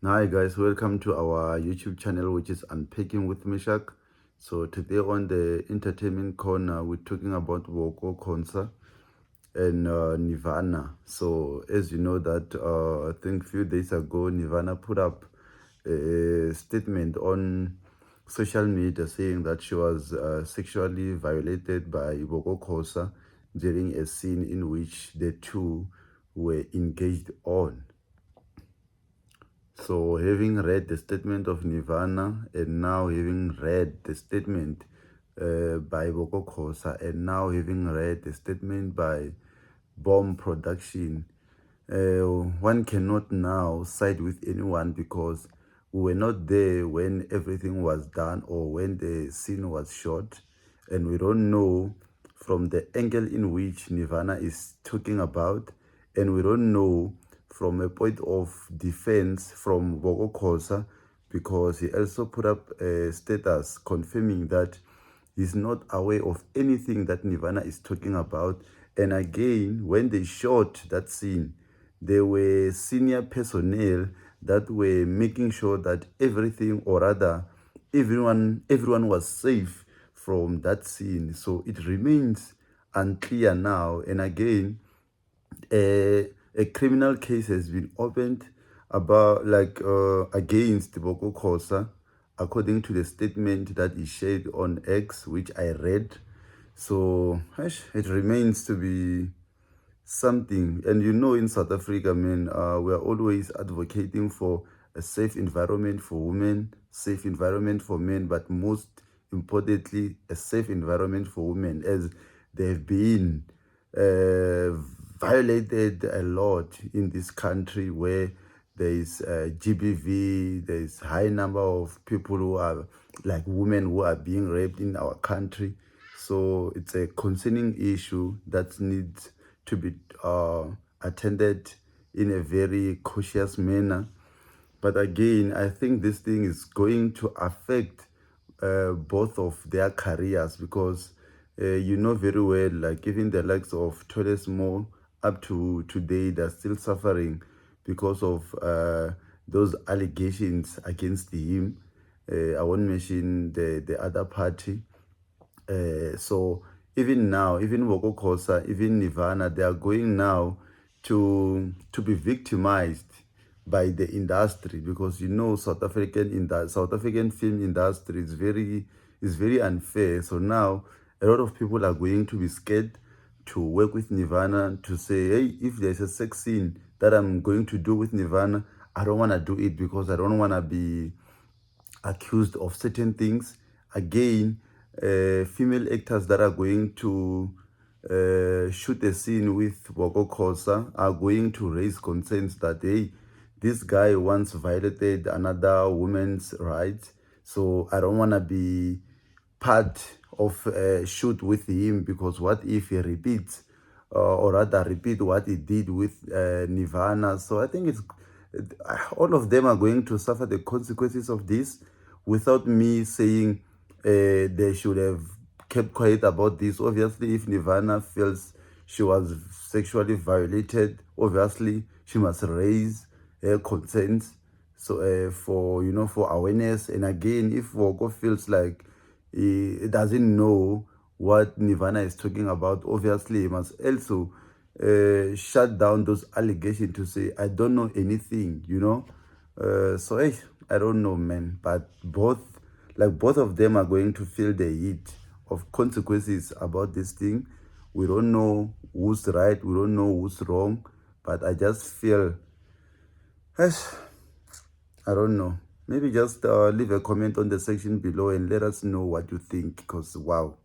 Hi guys, welcome to our YouTube channel, which is Unpacking with Mishak. So today on the entertainment corner, we're talking about Woko Konsa and Nirvana. So as you know that I think few days ago, Nirvana put up a statement on social media saying that she was sexually violated by Woko Kosa during a scene in which the two were engaged on. So, having read the statement of Nirvana and now having read the statement by Boko Kosa and now having read the statement by Bomb Production, one cannot now side with anyone because we were not there when everything was done or when the scene was shot, and we don't know from the angle in which Nirvana is talking about, and we don't know from a point of defense from Boko Kosa because he also put up a status confirming that he's not aware of anything that Nirvana is talking about. And again, when they shot that scene, there were senior personnel that were making sure that everything, or rather everyone was safe from that scene. So it remains unclear now. And again, a criminal case has been opened about against Boko Kosa, according to the statement that he shared on X, which I read. So it remains to be something. And you know, in South Africa, man, we're always advocating for a safe environment for women, safe environment for men, but most importantly, a safe environment for women, as they've been uh, violated a lot in this country where there is GBV, there is high number of people who are like women who are being raped in our country. So it's a concerning issue that needs to be attended in a very cautious manner. But again, I think this thing is going to affect both of their careers because you know very well, like even the likes of Toles Mo up to today, they're still suffering because of those allegations against him. I won't mention the other party. So even now, even Woko Kosa, even Nirvana, they are going now to be victimized by the industry because you know South African film industry is very unfair. So now a lot of people are going to be scared to work with Nirvana to say, hey, if there's a sex scene that I'm going to do with Nirvana, I don't want to do it because I don't want to be accused of certain things. Again, female actors that are going to shoot a scene with Boko Kosa are going to raise concerns that, hey, this guy once violated another woman's rights, so I don't want to be part of a shoot with him because what if he repeats or rather repeat what he did with Nirvana. So I think all of them are going to suffer the consequences of this without me saying they should have kept quiet about this. Obviously, if Nirvana feels she was sexually violated, obviously she must raise her concerns so for for awareness. And again, if Woko feels like he doesn't know what Nirvana is talking about, obviously he must also shut down those allegations to say I don't know anything, so I don't know, man, but both of them are going to feel the heat of consequences about this thing. We don't know who's right, we don't know who's wrong, but I just feel I don't know. Maybe just leave a comment on the section below and let us know what you think because wow.